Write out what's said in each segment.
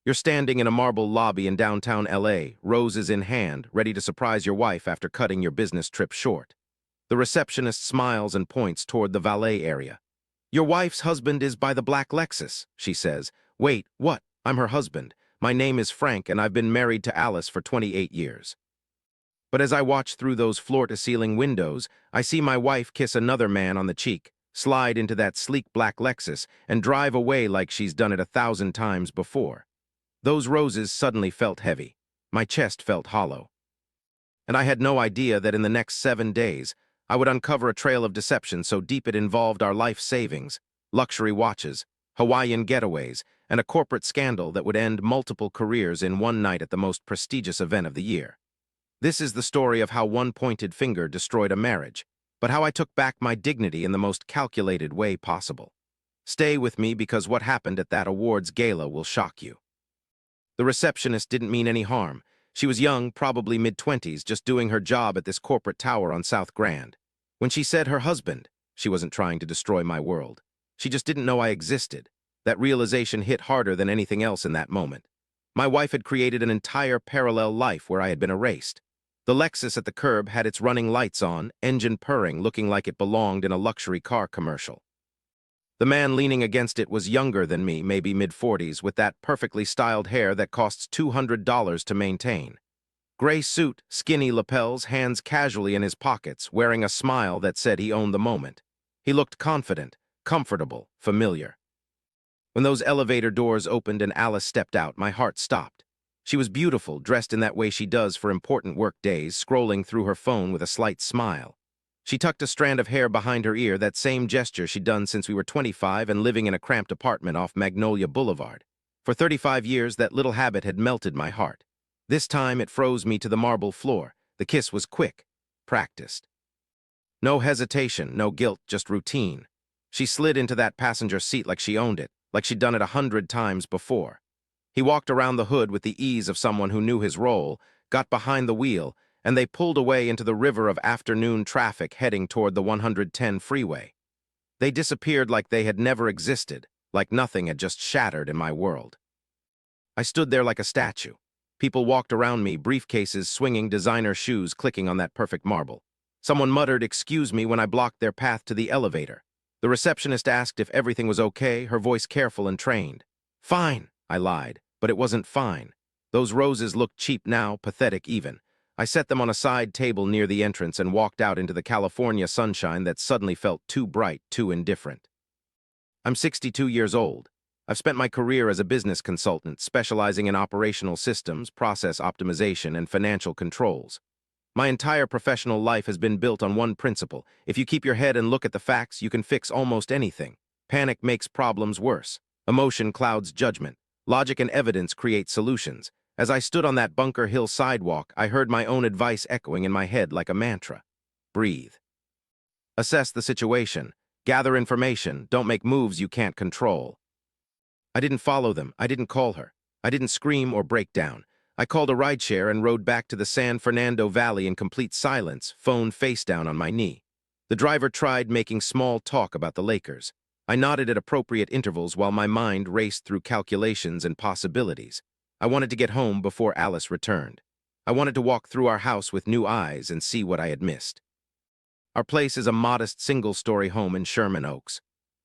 You're standing in a marble lobby in downtown LA, roses in hand, ready to surprise your wife after cutting your business trip short. The receptionist smiles and points toward the valet area. Your wife's husband is by the black Lexus, she says. Wait, what? I'm her husband. My name is Frank, and I've been married to Alice for 28 years. But as I watch through those floor-to-ceiling windows, I see my wife kiss another man on the cheek, slide into that sleek black Lexus, and drive away like she's done it 1,000 times before. Those roses suddenly felt heavy. My chest felt hollow. And I had no idea that in the next 7 days, I would uncover a trail of deception so deep it involved our life savings, luxury watches, Hawaiian getaways, and a corporate scandal that would end multiple careers in one night at the most prestigious event of the year. This is the story of how one pointed finger destroyed a marriage, but how I took back my dignity in the most calculated way possible. Stay with me because what happened at that awards gala will shock you. The receptionist didn't mean any harm. She was young, probably mid-20s, just doing her job at this corporate tower on South Grand. When she said her husband, she wasn't trying to destroy my world. She just didn't know I existed. That realization hit harder than anything else in that moment. My wife had created an entire parallel life where I had been erased. The Lexus at the curb had its running lights on, engine purring, looking like it belonged in a luxury car commercial. The man leaning against it was younger than me, maybe mid-40s, with that perfectly styled hair that costs $200 to maintain. Gray suit, skinny lapels, hands casually in his pockets, wearing a smile that said he owned the moment. He looked confident, comfortable, familiar. When those elevator doors opened and Alice stepped out, my heart stopped. She was beautiful, dressed in that way she does for important work days, scrolling through her phone with a slight smile. She tucked a strand of hair behind her ear, that same gesture she'd done since we were 25 and living in a cramped apartment off Magnolia Boulevard. For 35 years, that little habit had melted my heart. This time, it froze me to the marble floor. The kiss was quick, practiced. No hesitation, no guilt, just routine. She slid into that passenger seat like she owned it, like she'd done it 100 times before. He walked around the hood with the ease of someone who knew his role, got behind the wheel, and they pulled away into the river of afternoon traffic heading toward the 110 freeway. They disappeared like they had never existed, like nothing had just shattered in my world. I stood there like a statue. People walked around me, briefcases swinging, designer shoes clicking on that perfect marble. Someone muttered, "Excuse me," when I blocked their path to the elevator. The receptionist asked if everything was okay, her voice careful and trained. "Fine," I lied, but it wasn't fine. Those roses looked cheap now, pathetic even. I set them on a side table near the entrance and walked out into the California sunshine that suddenly felt too bright, too indifferent. I'm 62 years old. I've spent my career as a business consultant, specializing in operational systems, process optimization, and financial controls. My entire professional life has been built on one principle: if you keep your head and look at the facts, you can fix almost anything. Panic makes problems worse. Emotion clouds judgment. Logic and evidence create solutions. As I stood on that Bunker Hill sidewalk, I heard my own advice echoing in my head like a mantra. Breathe. Assess the situation. Gather information. Don't make moves you can't control. I didn't follow them. I didn't call her. I didn't scream or break down. I called a rideshare and rode back to the San Fernando Valley in complete silence, phone face down on my knee. The driver tried making small talk about the Lakers. I nodded at appropriate intervals while my mind raced through calculations and possibilities. I wanted to get home before Alice returned. I wanted to walk through our house with new eyes and see what I had missed. Our place is a modest single-story home in Sherman Oaks.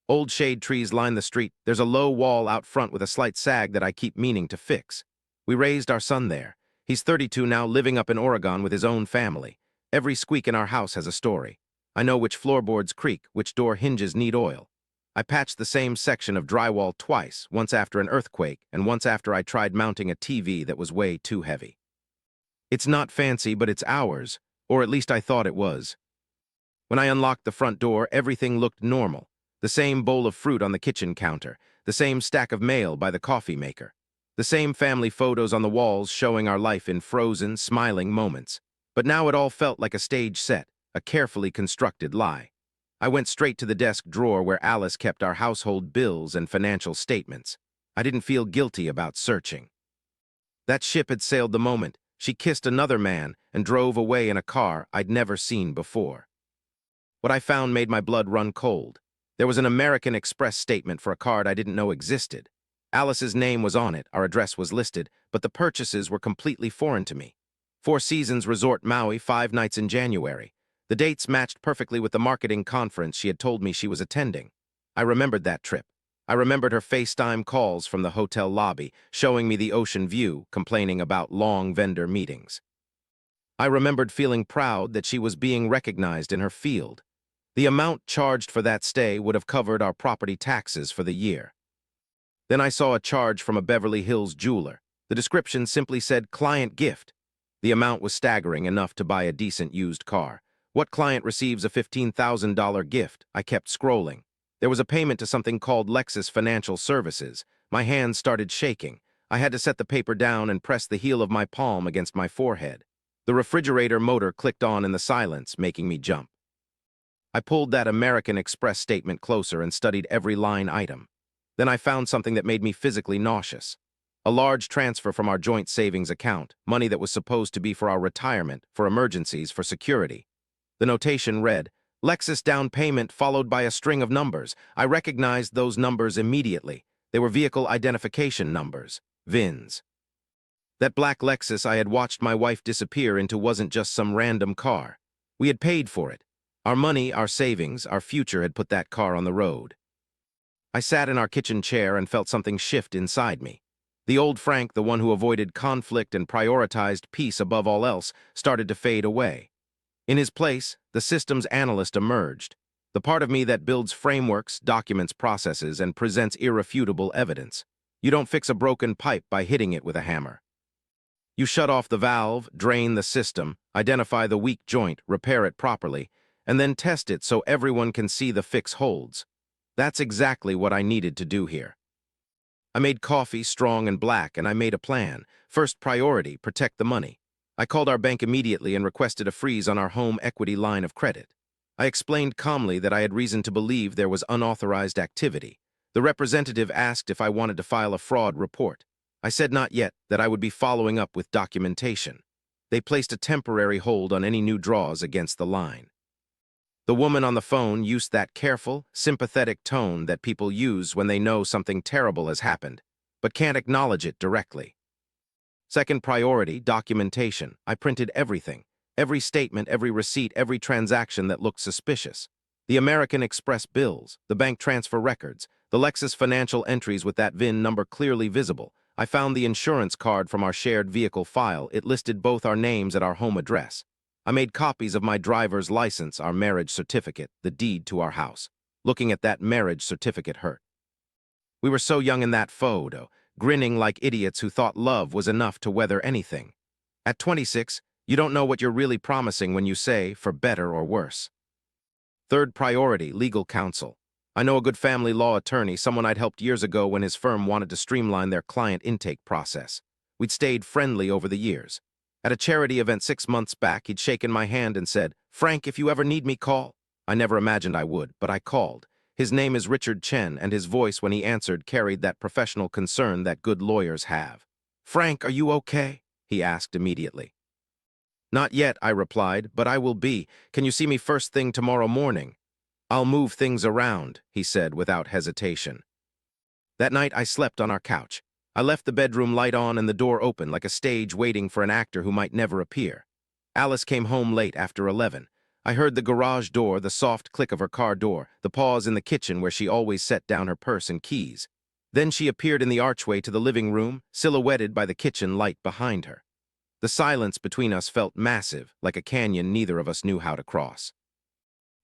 Old shade trees line the street. There's a low wall out front with a slight sag that I keep meaning to fix. We raised our son there. He's 32 now, living up in Oregon with his own family. Every squeak in our house has a story. I know which floorboards creak, which door hinges need oil. I patched the same section of drywall twice, once after an earthquake and once after I tried mounting a TV that was way too heavy. It's not fancy, but it's ours, or at least I thought it was. When I unlocked the front door, everything looked normal. The same bowl of fruit on the kitchen counter, the same stack of mail by the coffee maker, the same family photos on the walls showing our life in frozen, smiling moments. But now it all felt like a stage set, a carefully constructed lie. I went straight to the desk drawer where Alice kept our household bills and financial statements. I didn't feel guilty about searching. That ship had sailed the moment. She kissed another man and drove away in a car I'd never seen before. What I found made my blood run cold. There was an American Express statement for a card I didn't know existed. Alice's name was on it, our address was listed, but the purchases were completely foreign to me. Four Seasons Resort Maui, 5 nights in January. The dates matched perfectly with the marketing conference she had told me she was attending. I remembered that trip. I remembered her FaceTime calls from the hotel lobby, showing me the ocean view, complaining about long vendor meetings. I remembered feeling proud that she was being recognized in her field. The amount charged for that stay would have covered our property taxes for the year. Then I saw a charge from a Beverly Hills jeweler. The description simply said client gift. The amount was staggering enough to buy a decent used car. What client receives a $15,000 gift? I kept scrolling. There was a payment to something called Lexus Financial Services. My hands started shaking. I had to set the paper down and press the heel of my palm against my forehead. The refrigerator motor clicked on in the silence, making me jump. I pulled that American Express statement closer and studied every line item. Then I found something that made me physically nauseous. A large transfer from our joint savings account, money that was supposed to be for our retirement, for emergencies, for security. The notation read, Lexus down payment followed by a string of numbers. I recognized those numbers immediately. They were vehicle identification numbers, VINs. That black Lexus I had watched my wife disappear into wasn't just some random car. We had paid for it. Our money, our savings, our future had put that car on the road. I sat in our kitchen chair and felt something shift inside me. The old Frank, the one who avoided conflict and prioritized peace above all else, started to fade away. In his place, the systems analyst emerged, the part of me that builds frameworks, documents processes, and presents irrefutable evidence. You don't fix a broken pipe by hitting it with a hammer. You shut off the valve, drain the system, identify the weak joint, repair it properly, and then test it so everyone can see the fix holds. That's exactly what I needed to do here. I made coffee strong and black, and I made a plan. First priority, protect the money. I called our bank immediately and requested a freeze on our home equity line of credit. I explained calmly that I had reason to believe there was unauthorized activity. The representative asked if I wanted to file a fraud report. I said not yet, that I would be following up with documentation. They placed a temporary hold on any new draws against the line. The woman on the phone used that careful, sympathetic tone that people use when they know something terrible has happened, but can't acknowledge it directly. Second priority, documentation. I printed everything. Every statement, every receipt, every transaction that looked suspicious. The American Express bills, the bank transfer records, the Lexus financial entries with that VIN number clearly visible. I found the insurance card from our shared vehicle file. It listed both our names and our home address. I made copies of my driver's license, our marriage certificate, the deed to our house. Looking at that marriage certificate hurt. We were so young in that photo, grinning like idiots who thought love was enough to weather anything. At 26, you don't know what you're really promising when you say, for better or worse. Third priority, legal counsel. I know a good family law attorney, someone I'd helped years ago when his firm wanted to streamline their client intake process. We'd stayed friendly over the years. At a charity event 6 months back, he'd shaken my hand and said, Frank, if you ever need me, call. I never imagined I would, but I called. His name is Richard Chen, and his voice when he answered carried that professional concern that good lawyers have. Frank, are you okay? He asked immediately. Not yet, I replied, but I will be. Can you see me first thing tomorrow morning? I'll move things around, he said without hesitation. That night I slept on our couch. I left the bedroom light on and the door open like a stage waiting for an actor who might never appear. Alice came home late after 11. I heard the garage door, the soft click of her car door, the pause in the kitchen where she always set down her purse and keys. Then she appeared in the archway to the living room, silhouetted by the kitchen light behind her. The silence between us felt massive, like a canyon neither of us knew how to cross.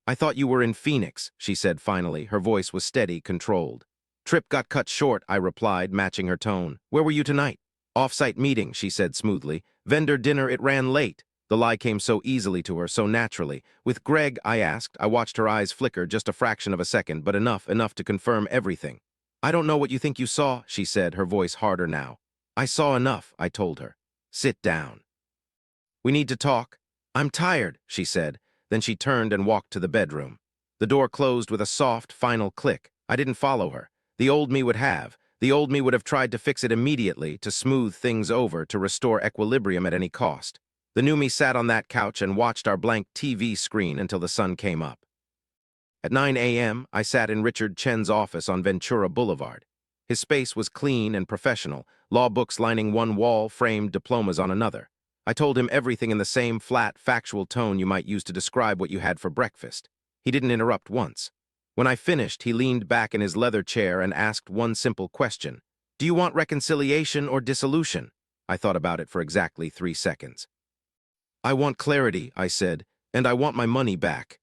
I thought you were in Phoenix, she said finally. Her voice was steady, controlled. Trip got cut short, I replied, matching her tone. Where were you tonight? Off-site meeting, she said smoothly. Vendor dinner, it ran late. The lie came so easily to her, so naturally. With Greg, I asked. I watched her eyes flicker just a fraction of a second, but enough to confirm everything. I don't know what you think you saw, she said, her voice harder now. I saw enough, I told her. Sit down. We need to talk. I'm tired, she said. Then she turned and walked to the bedroom. The door closed with a soft, final click. I didn't follow her. The old me would have. The old me would have tried to fix it immediately, to smooth things over, to restore equilibrium at any cost. The new me sat on that couch and watched our blank TV screen until the sun came up. At 9 a.m., I sat in Richard Chen's office on Ventura Boulevard. His space was clean and professional, law books lining one wall, framed diplomas on another. I told him everything in the same flat, factual tone you might use to describe what you had for breakfast. He didn't interrupt once. When I finished, he leaned back in his leather chair and asked one simple question. Do you want reconciliation or dissolution? I thought about it for exactly 3 seconds. I want clarity, I said, and I want my money back.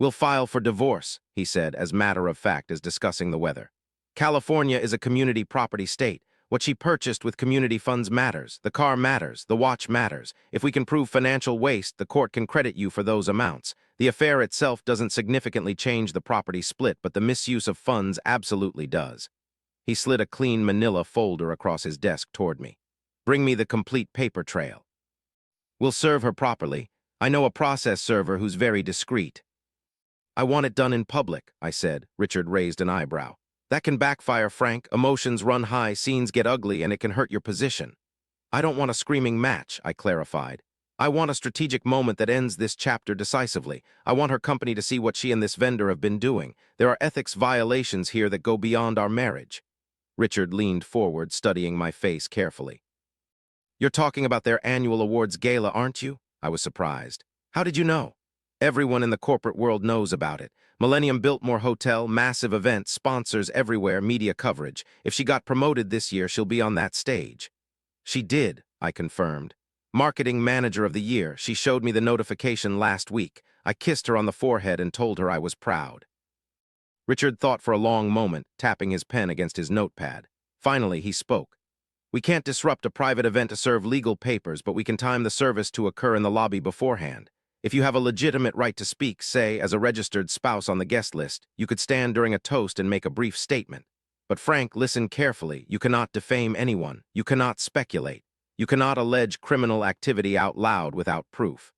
We'll file for divorce, he said, as matter of fact as discussing the weather. California is a community property state. What she purchased with community funds matters. The car matters. The watch matters. If we can prove financial waste, the court can credit you for those amounts. The affair itself doesn't significantly change the property split, but the misuse of funds absolutely does. He slid a clean manila folder across his desk toward me. Bring me the complete paper trail. We'll serve her properly. I know a process server who's very discreet. I want it done in public, I said. Richard raised an eyebrow. That can backfire, Frank. Emotions run high, scenes get ugly, and it can hurt your position. I don't want a screaming match, I clarified. I want a strategic moment that ends this chapter decisively. I want her company to see what she and this vendor have been doing. There are ethics violations here that go beyond our marriage. Richard leaned forward, studying my face carefully. You're talking about their annual awards gala, aren't you? I was surprised. How did you know? Everyone in the corporate world knows about it. Millennium Biltmore Hotel, massive events, sponsors everywhere, media coverage. If she got promoted this year, she'll be on that stage. She did, I confirmed. Marketing Manager of the Year. She showed me the notification last week. I kissed her on the forehead and told her I was proud. Richard thought for a long moment, tapping his pen against his notepad. Finally, he spoke. We can't disrupt a private event to serve legal papers, but we can time the service to occur in the lobby beforehand. If you have a legitimate right to speak, say, as a registered spouse on the guest list, you could stand during a toast and make a brief statement. But Frank, listen carefully. You cannot defame anyone. You cannot speculate. You cannot allege criminal activity out loud without proof.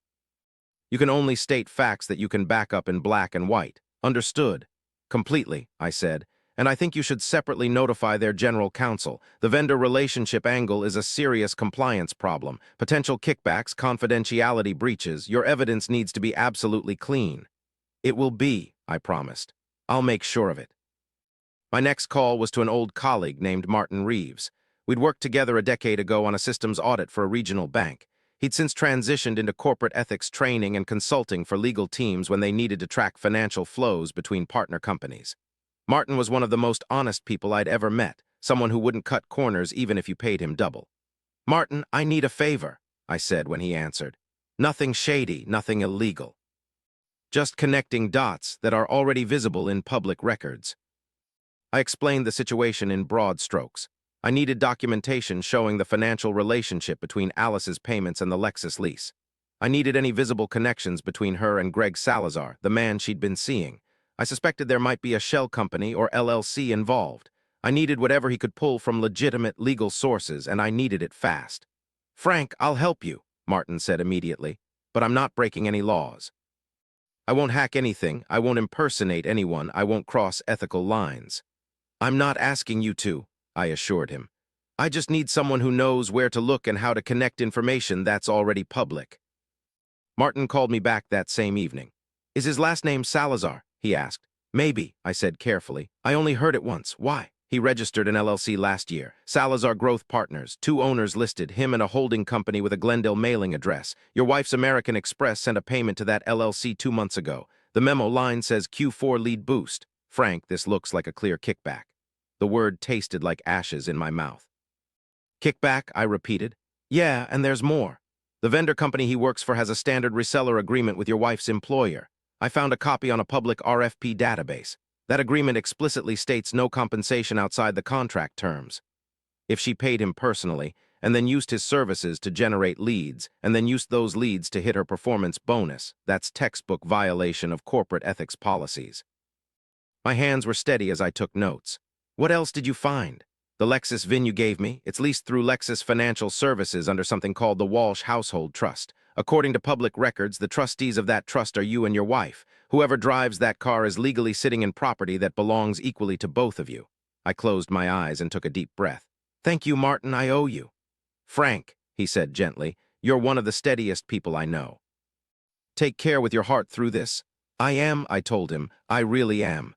You can only state facts that you can back up in black and white. Understood? Completely, I said. And I think you should separately notify their general counsel. The vendor relationship angle is a serious compliance problem. Potential kickbacks, confidentiality breaches. Your evidence needs to be absolutely clean. It will be, I promised. I'll make sure of it. My next call was to an old colleague named Martin Reeves. We'd worked together a decade ago on a systems audit for a regional bank. He'd since transitioned into corporate ethics training and consulting for legal teams when they needed to track financial flows between partner companies. Martin was one of the most honest people I'd ever met, someone who wouldn't cut corners even if you paid him double. Martin, I need a favor, I said when he answered. Nothing shady, nothing illegal. Just connecting dots that are already visible in public records. I explained the situation in broad strokes. I needed documentation showing the financial relationship between Alice's payments and the Lexus lease. I needed any visible connections between her and Greg Salazar, the man she'd been seeing. I suspected there might be a shell company or LLC involved. I needed whatever he could pull from legitimate legal sources, and I needed it fast. Frank, I'll help you, Martin said immediately, but I'm not breaking any laws. I won't hack anything, I won't impersonate anyone, I won't cross ethical lines. I'm not asking you to, I assured him. I just need someone who knows where to look and how to connect information that's already public. Martin called me back that same evening. Is his last name Salazar? He asked. Maybe, I said carefully. I only heard it once. Why? He registered an LLC last year. Salazar Growth Partners, 2 owners listed, him and a holding company with a Glendale mailing address. Your wife's American Express sent a payment to that LLC 2 months ago. The memo line says Q4 lead boost. Frank, this looks like a clear kickback. The word tasted like ashes in my mouth. Kickback, I repeated. Yeah, and there's more. The vendor company he works for has a standard reseller agreement with your wife's employer. I found a copy on a public RFP database. That agreement explicitly states no compensation outside the contract terms. If she paid him personally, and then used his services to generate leads, and then used those leads to hit her performance bonus, that's textbook violation of corporate ethics policies. My hands were steady as I took notes. What else did you find? The Lexus VIN you gave me, it's leased through Lexus Financial Services under something called the Walsh Household Trust. According to public records, the trustees of that trust are you and your wife. Whoever drives that car is legally sitting in property that belongs equally to both of you. I closed my eyes and took a deep breath. Thank you, Martin, I owe you. Frank, he said gently, you're one of the steadiest people I know. Take care with your heart through this. I am, I told him, I really am.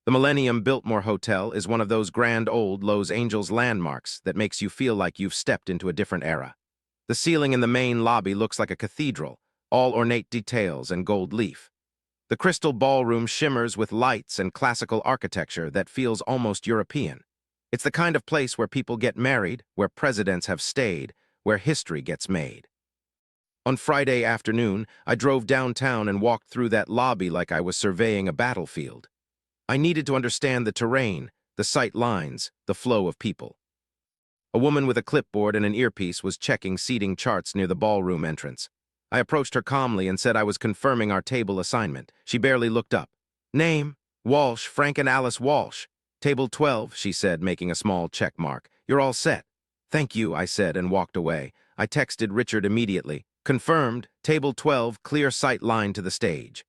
The Millennium Biltmore Hotel is one of those grand old Los Angeles landmarks that makes you feel like you've stepped into a different era. The ceiling in the main lobby looks like a cathedral, all ornate details and gold leaf. The crystal ballroom shimmers with lights and classical architecture that feels almost European. It's the kind of place where people get married, where presidents have stayed, where history gets made. On Friday afternoon, I drove downtown and walked through that lobby like I was surveying a battlefield. I needed to understand the terrain, the sight lines, the flow of people. A woman with a clipboard and an earpiece was checking seating charts near the ballroom entrance. I approached her calmly and said I was confirming our table assignment. She barely looked up. "Name? Walsh, Frank and Alice Walsh. Table 12, she said, making a small check mark. You're all set." "Thank you," I said and walked away. I texted Richard immediately. "Confirmed, table 12, clear sight line to the stage."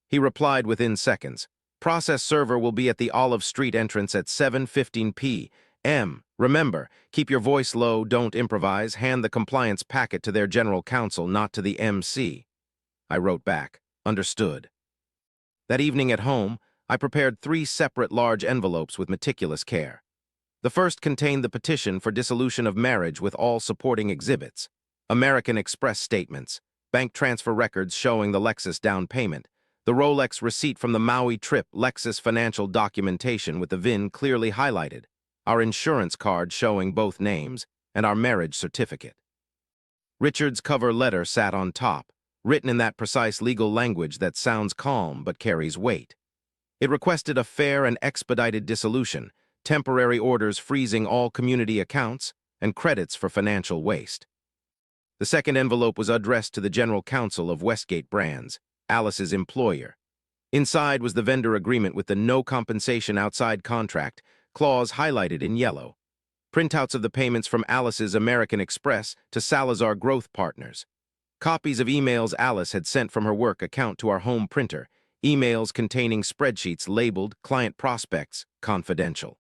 He replied within seconds. "Process server will be at the Olive Street entrance at 7:15 p.m. Remember, keep your voice low, don't improvise, hand the compliance packet to their general counsel, not to the MC." I wrote back, "Understood." That evening at home, I prepared 3 separate large envelopes with meticulous care. The first contained the petition for dissolution of marriage with all supporting exhibits, American Express statements, bank transfer records showing the Lexus down payment, the Rolex receipt from the Maui trip, Lexus financial documentation with the VIN clearly highlighted, our insurance card showing both names, and our marriage certificate. Richard's cover letter sat on top, written in that precise legal language that sounds calm but carries weight. It requested a fair and expedited dissolution, temporary orders freezing all community accounts, and credits for financial waste. The second envelope was addressed to the General Counsel of Westgate Brands, Alice's employer. Inside was the vendor agreement with the no compensation outside contract clause highlighted in yellow. Printouts of the payments from Alice's American Express to Salazar Growth Partners. Copies of emails Alice had sent from her work account to our home printer, emails containing spreadsheets labeled Client Prospects, Confidential.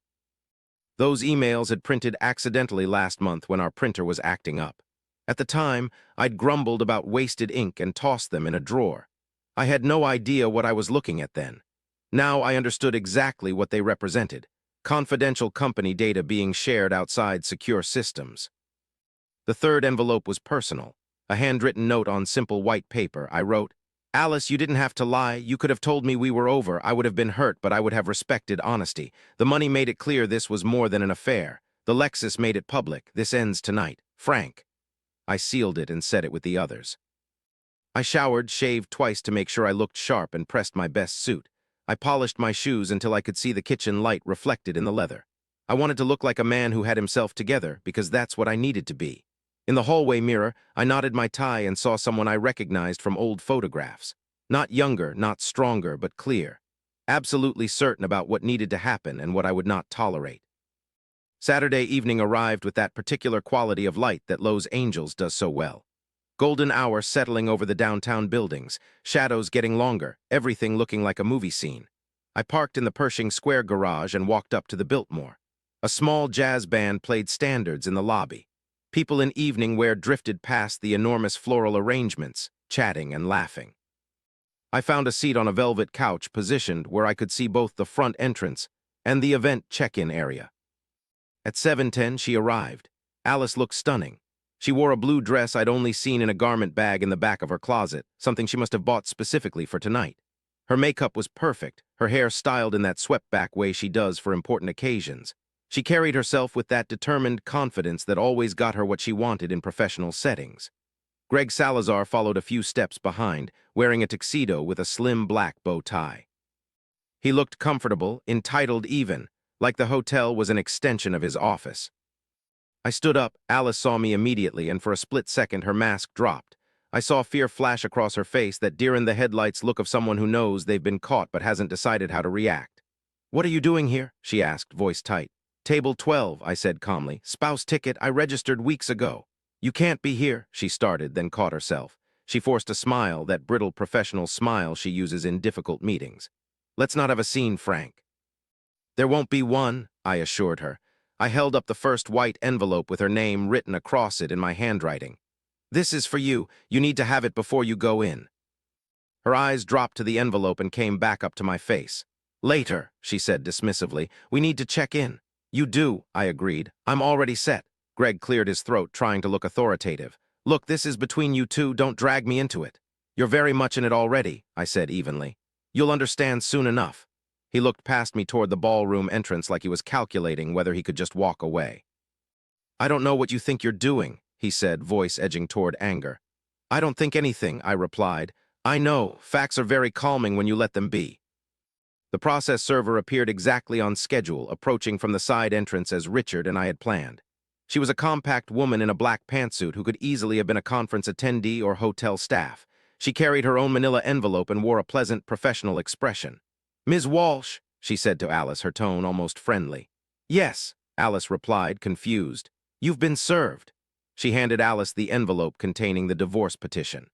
Those emails had printed accidentally last month when our printer was acting up. At the time, I'd grumbled about wasted ink and tossed them in a drawer. I had no idea what I was looking at then. Now I understood exactly what they represented: confidential company data being shared outside secure systems. The third envelope was personal. A handwritten note on simple white paper. I wrote, "Alice, you didn't have to lie. You could have told me we were over. I would have been hurt, but I would have respected honesty. The money made it clear this was more than an affair. The Lexus made it public. This ends tonight. Frank." I sealed it and said it with the others. I showered, shaved twice to make sure I looked sharp, and pressed my best suit. I polished my shoes until I could see the kitchen light reflected in the leather. I wanted to look like a man who had himself together, because that's what I needed to be. In the hallway mirror, I knotted my tie and saw someone I recognized from old photographs. Not younger, not stronger, but clear. Absolutely certain about what needed to happen and what I would not tolerate. Saturday evening arrived with that particular quality of light that Los Angeles does so well. Golden hour settling over the downtown buildings, shadows getting longer, everything looking like a movie scene. I parked in the Pershing Square garage and walked up to the Biltmore. A small jazz band played standards in the lobby. People in evening wear drifted past the enormous floral arrangements, chatting and laughing. I found a seat on a velvet couch positioned where I could see both the front entrance and the event check-in area. At 7:10, she arrived. Alice looked stunning. She wore a blue dress I'd only seen in a garment bag in the back of her closet, something she must have bought specifically for tonight. Her makeup was perfect, her hair styled in that swept-back way she does for important occasions. She carried herself with that determined confidence that always got her what she wanted in professional settings. Greg Salazar followed a few steps behind, wearing a tuxedo with a slim black bow tie. He looked comfortable, entitled even, like the hotel was an extension of his office. I stood up. Alice saw me immediately, and for a split second her mask dropped. I saw fear flash across her face, that deer-in-the-headlights look of someone who knows they've been caught but hasn't decided how to react. "What are you doing here?" she asked, voice tight. "Table 12, I said calmly. "Spouse ticket, I registered weeks ago." "You can't be here," she started, then caught herself. She forced a smile, that brittle professional smile she uses in difficult meetings. "Let's not have a scene, Frank." "There won't be one," I assured her. I held up the first white envelope with her name written across it in my handwriting. "This is for you. You need to have it before you go in." Her eyes dropped to the envelope and came back up to my face. Later, she said dismissively. We need to check in. You do, I agreed. I'm already set. Greg cleared his throat, trying to look authoritative. Look, this is between you two. Don't drag me into it. You're very much in it already, I said evenly. You'll understand soon enough. He looked past me toward the ballroom entrance like he was calculating whether he could just walk away. I don't know what you think you're doing, he said, voice edging toward anger. I don't think anything, I replied. I know, facts are very calming when you let them be. The process server appeared exactly on schedule, approaching from the side entrance as Richard and I had planned. She was a compact woman in a black pantsuit who could easily have been a conference attendee or hotel staff. She carried her own manila envelope and wore a pleasant, professional expression. Ms. Walsh, she said to Alice, her tone almost friendly. Yes, Alice replied, confused. You've been served. She handed Alice the envelope containing the divorce petition.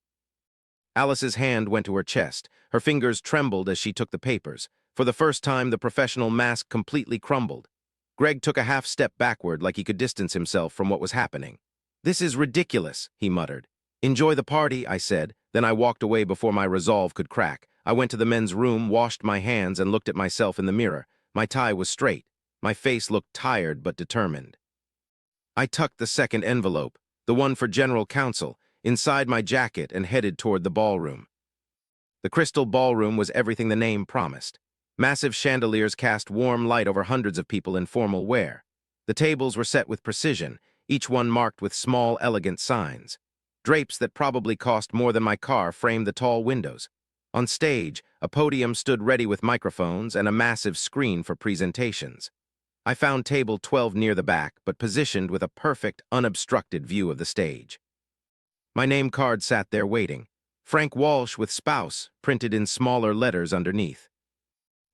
Alice's hand went to her chest. Her fingers trembled as she took the papers. For the first time, the professional mask completely crumbled. Greg took a half step backward like he could distance himself from what was happening. This is ridiculous, he muttered. Enjoy the party, I said. Then I walked away before my resolve could crack. I went to the men's room, washed my hands, and looked at myself in the mirror. My tie was straight. My face looked tired but determined. I tucked the second envelope, the one for general counsel, inside my jacket and headed toward the ballroom. The crystal ballroom was everything the name promised. Massive chandeliers cast warm light over hundreds of people in formal wear. The tables were set with precision, each one marked with small, elegant signs. Drapes that probably cost more than my car framed the tall windows. On stage, a podium stood ready with microphones and a massive screen for presentations. I found table 12 near the back, but positioned with a perfect, unobstructed view of the stage. My name card sat there waiting. Frank Walsh with spouse, printed in smaller letters underneath.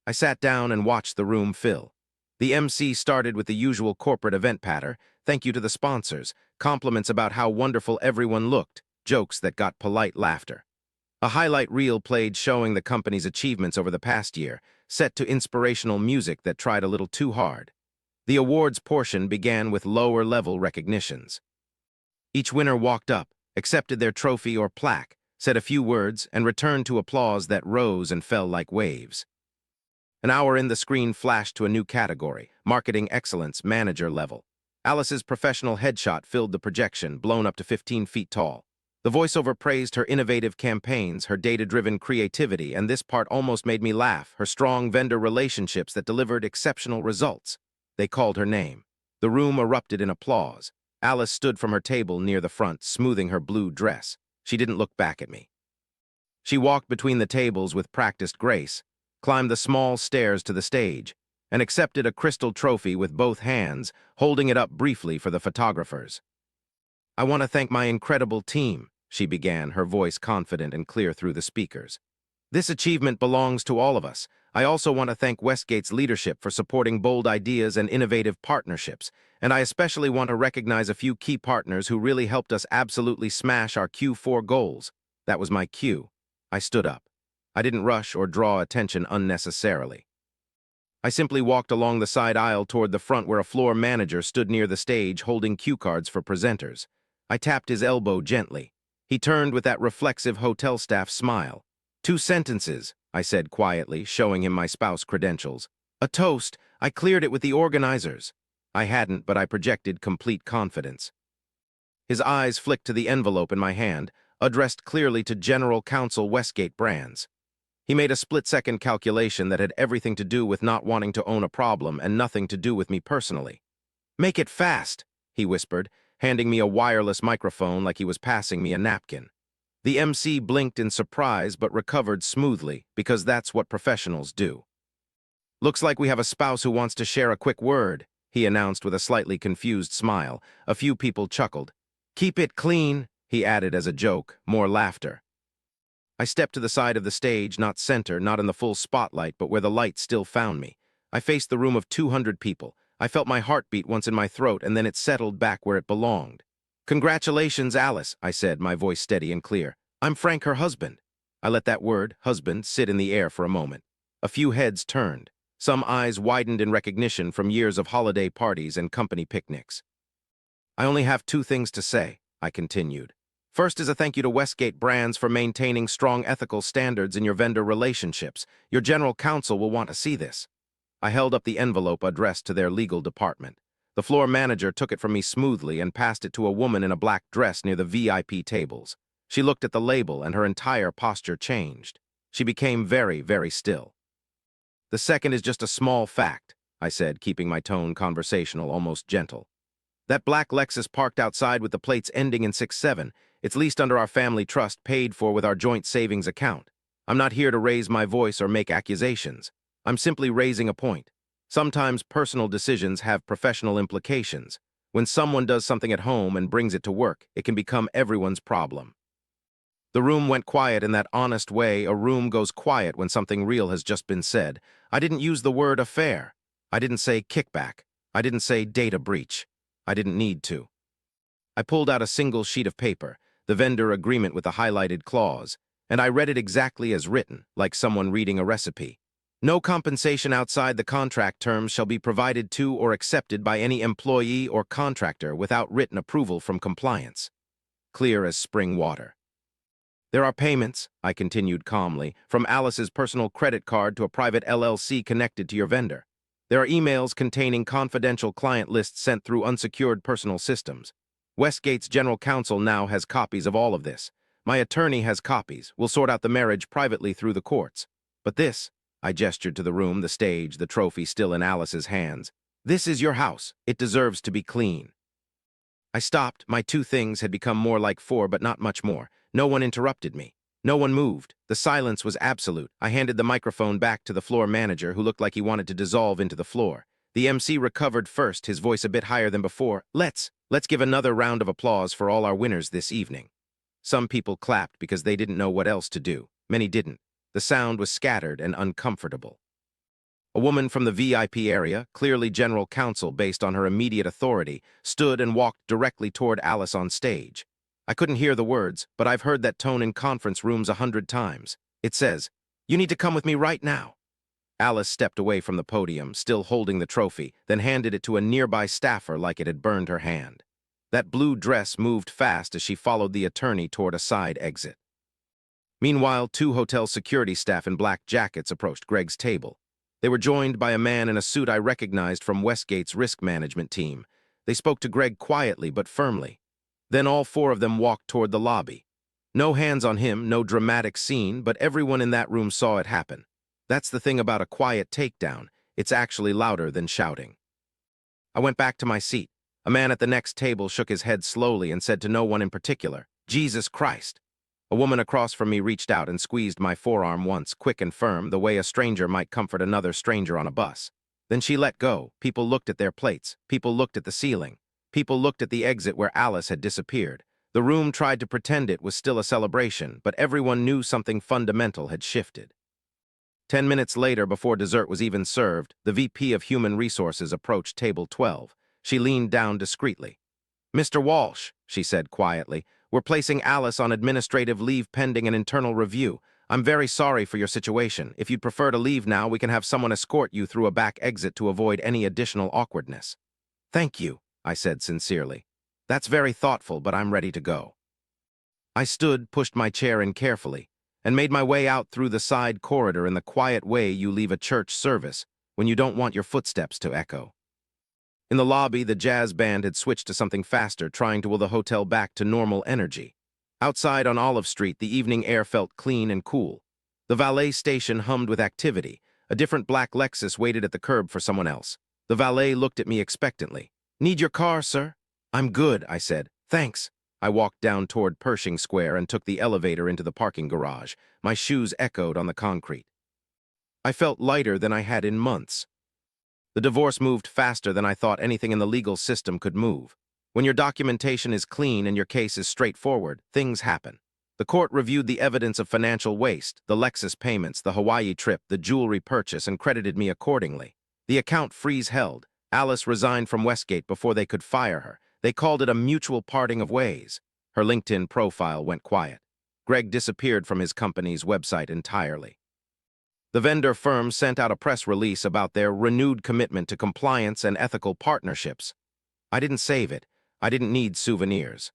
I sat down and watched the room fill. The MC started with the usual corporate event patter, thank you to the sponsors, compliments about how wonderful everyone looked, jokes that got polite laughter. A highlight reel played showing the company's achievements over the past year, set to inspirational music that tried a little too hard. The awards portion began with lower-level recognitions. Each winner walked up, accepted their trophy or plaque, said a few words, and returned to applause that rose and fell like waves. An hour in, the screen flashed to a new category, Marketing Excellence, Manager Level. Alice's professional headshot filled the projection, blown up to 15 feet tall. The voiceover praised her innovative campaigns, her data-driven creativity, and this part almost made me laugh, her strong vendor relationships that delivered exceptional results. They called her name. The room erupted in applause. Alice stood from her table near the front, smoothing her blue dress. She didn't look back at me. She walked between the tables with practiced grace, climbed the small stairs to the stage, and accepted a crystal trophy with both hands, holding it up briefly for the photographers. I want to thank my incredible team, she began, her voice confident and clear through the speakers. This achievement belongs to all of us. I also want to thank Westgate's leadership for supporting bold ideas and innovative partnerships, and I especially want to recognize a few key partners who really helped us absolutely smash our Q4 goals. That was my cue. I stood up. I didn't rush or draw attention unnecessarily. I simply walked along the side aisle toward the front where a floor manager stood near the stage holding cue cards for presenters. I tapped his elbow gently. He turned with that reflexive hotel staff smile. 2 sentences, I said quietly, showing him my spouse credentials. A toast. I cleared it with the organizers. I hadn't, but I projected complete confidence. His eyes flicked to the envelope in my hand, addressed clearly to General Counsel Westgate Brands. He made a split-second calculation that had everything to do with not wanting to own a problem and nothing to do with me personally. Make it fast, he whispered, handing me a wireless microphone like he was passing me a napkin. The MC blinked in surprise but recovered smoothly, because that's what professionals do. Looks like we have a spouse who wants to share a quick word, he announced with a slightly confused smile. A few people chuckled. Keep it clean, he added as a joke, more laughter. I stepped to the side of the stage, not center, not in the full spotlight, but where the light still found me. I faced the room of 200 people. I felt my heartbeat once in my throat, and then it settled back where it belonged. Congratulations, Alice, I said, my voice steady and clear. I'm Frank, her husband. I let that word, husband, sit in the air for a moment. A few heads turned. Some eyes widened in recognition from years of holiday parties and company picnics. I only have 2 things to say, I continued. First is a thank you to Westgate Brands for maintaining strong ethical standards in your vendor relationships. Your general counsel will want to see this. I held up the envelope addressed to their legal department. The floor manager took it from me smoothly and passed it to a woman in a black dress near the VIP tables. She looked at the label and her entire posture changed. She became very, very still. The second is just a small fact, I said, keeping my tone conversational, almost gentle. That black Lexus parked outside with the plates ending in 67, it's leased under our family trust, paid for with our joint savings account. I'm not here to raise my voice or make accusations. I'm simply raising a point. Sometimes personal decisions have professional implications. When someone does something at home and brings it to work, it can become everyone's problem. The room went quiet in that honest way a room goes quiet when something real has just been said. I didn't use the word affair. I didn't say kickback. I didn't say data breach. I didn't need to. I pulled out a single sheet of paper, the vendor agreement with a highlighted clause, and I read it exactly as written, like someone reading a recipe. No compensation outside the contract terms shall be provided to or accepted by any employee or contractor without written approval from compliance. Clear as spring water. There are payments, I continued calmly, from Alice's personal credit card to a private LLC connected to your vendor. There are emails containing confidential client lists sent through unsecured personal systems. Westgate's general counsel now has copies of all of this. My attorney has copies. We'll sort out the marriage privately through the courts. But this, I gestured to the room, the stage, the trophy still in Alice's hands. This is your house. It deserves to be clean. I stopped. My two things had become more like four, but not much more. No one interrupted me. No one moved. The silence was absolute. I handed the microphone back to the floor manager, who looked like he wanted to dissolve into the floor. The MC recovered first, his voice a bit higher than before. Let's give another round of applause for all our winners this evening. Some people clapped because they didn't know what else to do. Many didn't. The sound was scattered and uncomfortable. A woman from the VIP area, clearly general counsel based on her immediate authority, stood and walked directly toward Alice on stage. I couldn't hear the words, but I've heard that tone in conference rooms 100 times. It says, "You need to come with me right now." Alice stepped away from the podium, still holding the trophy, then handed it to a nearby staffer like it had burned her hand. That blue dress moved fast as she followed the attorney toward a side exit. Meanwhile, two hotel security staff in black jackets approached Greg's table. They were joined by a man in a suit I recognized from Westgate's risk management team. They spoke to Greg quietly but firmly. Then all four of them walked toward the lobby. No hands on him, no dramatic scene, but everyone in that room saw it happen. That's the thing about a quiet takedown. It's actually louder than shouting. I went back to my seat. A man at the next table shook his head slowly and said to no one in particular, "Jesus Christ." A woman across from me reached out and squeezed my forearm once, quick and firm, the way a stranger might comfort another stranger on a bus. Then she let go. People looked at their plates. People looked at the ceiling. People looked at the exit where Alice had disappeared. The room tried to pretend it was still a celebration, but everyone knew something fundamental had shifted. 10 minutes later, before dessert was even served, the VP of Human Resources approached table 12. She leaned down discreetly. "Mr. Walsh," she said quietly, "we're placing Alice on administrative leave pending an internal review. I'm very sorry for your situation. If you'd prefer to leave now, we can have someone escort you through a back exit to avoid any additional awkwardness." "Thank you," I said sincerely. "That's very thoughtful, but I'm ready to go." I stood, pushed my chair in carefully, and made my way out through the side corridor in the quiet way you leave a church service when you don't want your footsteps to echo. In the lobby, the jazz band had switched to something faster, trying to will the hotel back to normal energy. Outside on Olive Street, the evening air felt clean and cool. The valet station hummed with activity. A different black Lexus waited at the curb for someone else. The valet looked at me expectantly. "Need your car, sir?" "I'm good," I said. "Thanks." I walked down toward Pershing Square and took the elevator into the parking garage. My shoes echoed on the concrete. I felt lighter than I had in months. The divorce moved faster than I thought anything in the legal system could move. When your documentation is clean and your case is straightforward, things happen. The court reviewed the evidence of financial waste, the Lexus payments, the Hawaii trip, the jewelry purchase, and credited me accordingly. The account freeze held. Alice resigned from Westgate before they could fire her. They called it a mutual parting of ways. Her LinkedIn profile went quiet. Greg disappeared from his company's website entirely. The vendor firm sent out a press release about their renewed commitment to compliance and ethical partnerships. I didn't save it. I didn't need souvenirs.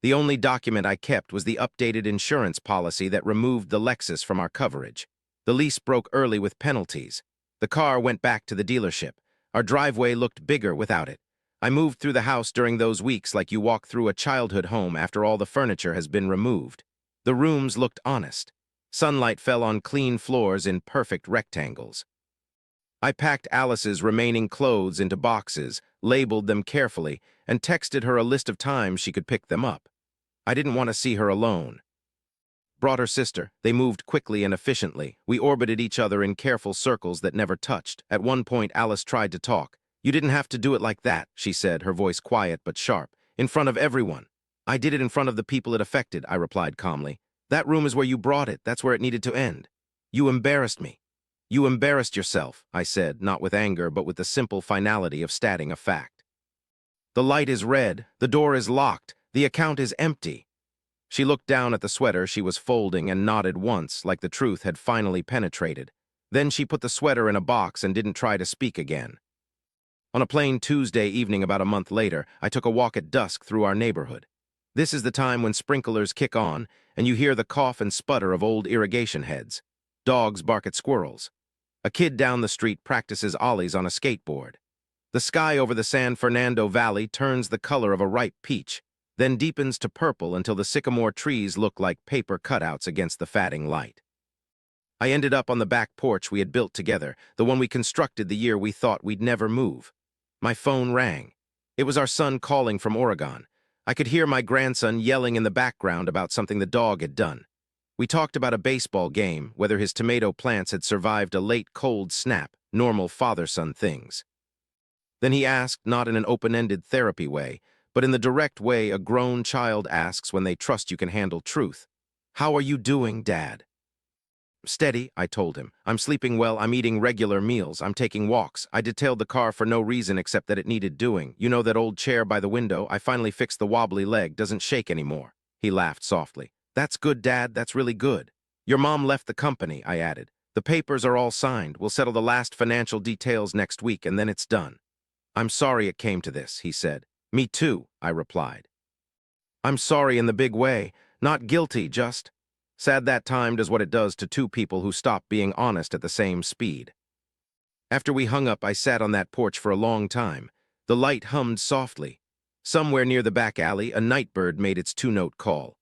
The only document I kept was the updated insurance policy that removed the Lexus from our coverage. The lease broke early with penalties. The car went back to the dealership. Our driveway looked bigger without it. I moved through the house during those weeks like you walk through a childhood home after all the furniture has been removed. The rooms looked honest. Sunlight fell on clean floors in perfect rectangles. I packed Alice's remaining clothes into boxes, labeled them carefully, and texted her a list of times she could pick them up. I didn't want to see her alone. Brought her sister. They moved quickly and efficiently. We orbited each other in careful circles that never touched. At one point, Alice tried to talk. "You didn't have to do it like that," she said, her voice quiet but sharp. "In front of everyone." "I did it in front of the people it affected," I replied calmly. "That room is where you brought it. That's where it needed to end." "You embarrassed me." "You embarrassed yourself," I said, not with anger, but with the simple finality of stating a fact. "The light is red. The door is locked. The account is empty." She looked down at the sweater she was folding and nodded once, like the truth had finally penetrated. Then she put the sweater in a box and didn't try to speak again. On a plain Tuesday evening about a month later, I took a walk at dusk through our neighborhood. This is the time when sprinklers kick on, and you hear the cough and sputter of old irrigation heads. Dogs bark at squirrels. A kid down the street practices ollies on a skateboard. The sky over the San Fernando Valley turns the color of a ripe peach, then deepens to purple until the sycamore trees look like paper cutouts against the fading light. I ended up on the back porch we had built together, the one we constructed the year we thought we'd never move. My phone rang. It was our son calling from Oregon. I could hear my grandson yelling in the background about something the dog had done. We talked about a baseball game, whether his tomato plants had survived a late cold snap, normal father-son things. Then he asked, not in an open-ended therapy way, but in the direct way a grown child asks when they trust you can handle truth. "How are you doing, Dad?" "Steady," I told him. "I'm sleeping well, I'm eating regular meals, I'm taking walks. I detailed the car for no reason except that it needed doing. You know that old chair by the window? I finally fixed the wobbly leg, doesn't shake anymore." He laughed softly. "That's good, Dad, that's really good." "Your mom left the company," I added. "The papers are all signed. We'll settle the last financial details next week, and then it's done." "I'm sorry it came to this," he said. "Me too," I replied. "I'm sorry in the big way. Not guilty, just sad that time does what it does to two people who stop being honest at the same speed." After we hung up, I sat on that porch for a long time. The light hummed softly. Somewhere near the back alley, a nightbird made its two-note call.